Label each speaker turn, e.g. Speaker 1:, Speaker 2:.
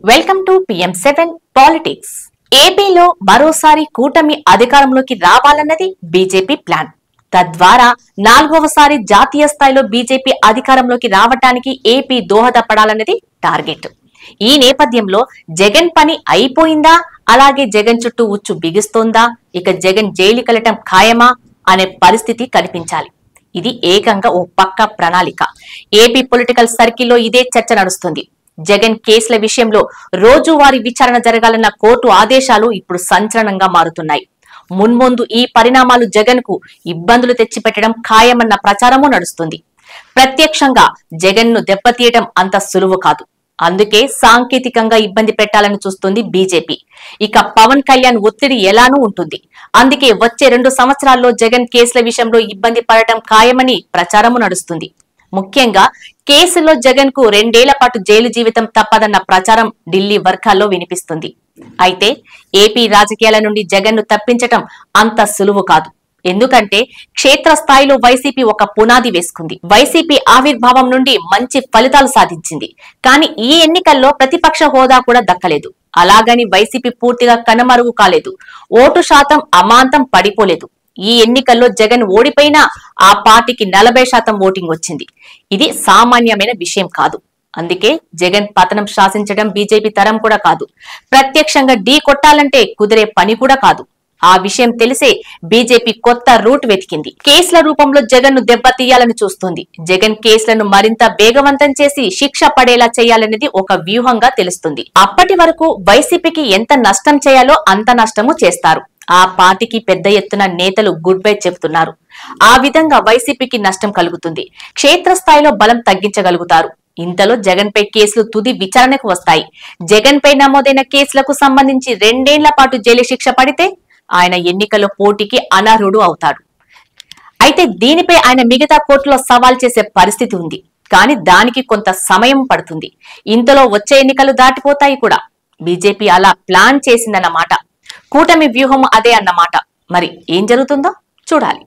Speaker 1: Welcome to PM7 politics. ఏపీలో మరోసారి కూటమి అధికారంలోకి రావాలన్నది బీజేపీ ప్లాన్. తద్వారా 4వసారి జాతీయ స్థాయిలో బీజేపీ అధికారంలోకి రావడానికి ఏపీ దోహదపడాలన్నది టార్గెట్. ఈ నేపథ్యంలో జగన్ పని అయిపోయిందా, అలాగే జగన్ చుట్టూ ఉచ్చు బిగుస్తోందా, ఇక జగన్ జైలుకెళ్లటం ఖాయమా అనే పరిస్థితి కనిపించాలి. ఇది ఏకంగా ఓ పక్క ప్రణాళిక. ఏపీ పొలిటికల్ సర్కిల్లో ఇదే చర్చ నడుస్తుంది. జగన్ కేసుల విషయంలో రోజువారీ విచారణ జరగాలన్న కోర్టు ఆదేశాలు ఇప్పుడు సంచలనంగా మారుతున్నాయి. మున్ముందు ఈ పరిణామాలు జగన్ కు ఇబ్బందులు తెచ్చిపెట్టడం ఖాయమన్న ప్రచారమూ నడుస్తుంది. ప్రత్యక్షంగా జగన్ ను దెబ్బతీయడం అంత సులువు కాదు. అందుకే సాంకేతికంగా ఇబ్బంది పెట్టాలని చూస్తుంది బీజేపీ. ఇక పవన్ కళ్యాణ్ ఒత్తిడి ఎలానూ ఉంటుంది. అందుకే వచ్చే 2 సంవత్సరాల్లో జగన్ కేసుల విషయంలో ఇబ్బంది పడటం ఖాయమని ప్రచారము నడుస్తుంది. ముఖ్యంగా కేసులో జగన్ కు 2 ఏళ్ల పాటు జైలు జీవితం తప్పదన్న ప్రచారం ఢిల్లీ వర్గాల్లో వినిపిస్తుంది. అయితే ఏపీ రాజకీయాల నుండి జగన్ ను తప్పించటం అంత సులువు కాదు. ఎందుకంటే క్షేత్రస్థాయిలో వైసీపీ ఒక పునాది వేసుకుంది. వైసీపీ ఆవిర్భావం నుండి మంచి ఫలితాలు సాధించింది. కానీ ఈ ఎన్నికల్లో ప్రతిపక్ష హోదా కూడా దక్కలేదు. అలాగని వైసీపీ పూర్తిగా కనుమరుగు కాలేదు. ఓటు శాతం అమాంతం పడిపోలేదు. ఈ ఎన్నికల్లో జగన్ ఓడిపోయినా ఆ పార్టీకి 40% ఓటింగ్ వచ్చింది. ఇది సామాన్యమైన విషయం కాదు. అందుకే జగన్ పతనం శాసించడం బీజేపీ తరం కూడా కాదు. ప్రత్యక్షంగా ఢీ కొట్టాలంటే కుదిరే పని కూడా కాదు. ఆ విషయం తెలిసే బీజేపీ కొత్త రూట్ వెతికింది. కేసుల రూపంలో జగన్ ను దెబ్బతీయాలని చూస్తుంది. జగన్ కేసులను మరింత వేగవంతం చేసి శిక్ష పడేలా చేయాలనేది ఒక వ్యూహంగా తెలుస్తుంది. అప్పటి వరకు వైసీపీకి ఎంత నష్టం చేయాలో అంత నష్టము చేస్తారు. ఆ పార్టీకి పెద్ద ఎత్తున నేతలు గుడ్ బై చెబుతున్నారు. ఆ విధంగా వైసీపీకి నష్టం కలుగుతుంది. క్షేత్రస్థాయిలో బలం తగ్గించగలుగుతారు. ఇంతలో జగన్ పై కేసులు తుది విచారణకు వస్తాయి. జగన్ పై నమోదైన కేసులకు సంబంధించి 2 ఏళ్ల పాటు జైలు శిక్ష పడితే ఆయన ఎన్నికల్లో పోటీకి అనర్హుడు అవుతాడు. అయితే దీనిపై ఆయన మిగతా కోర్టులో సవాల్ చేసే పరిస్థితి ఉంది. కానీ దానికి కొంత సమయం పడుతుంది. ఇంతలో వచ్చే ఎన్నికలు దాటిపోతాయి కూడా. బీజేపీ అలా ప్లాన్ చేసిందన్నమాట. కూటమి వ్యూహం అదే అన్నమాట. మరి ఏం జరుగుతుందో చూడాలి.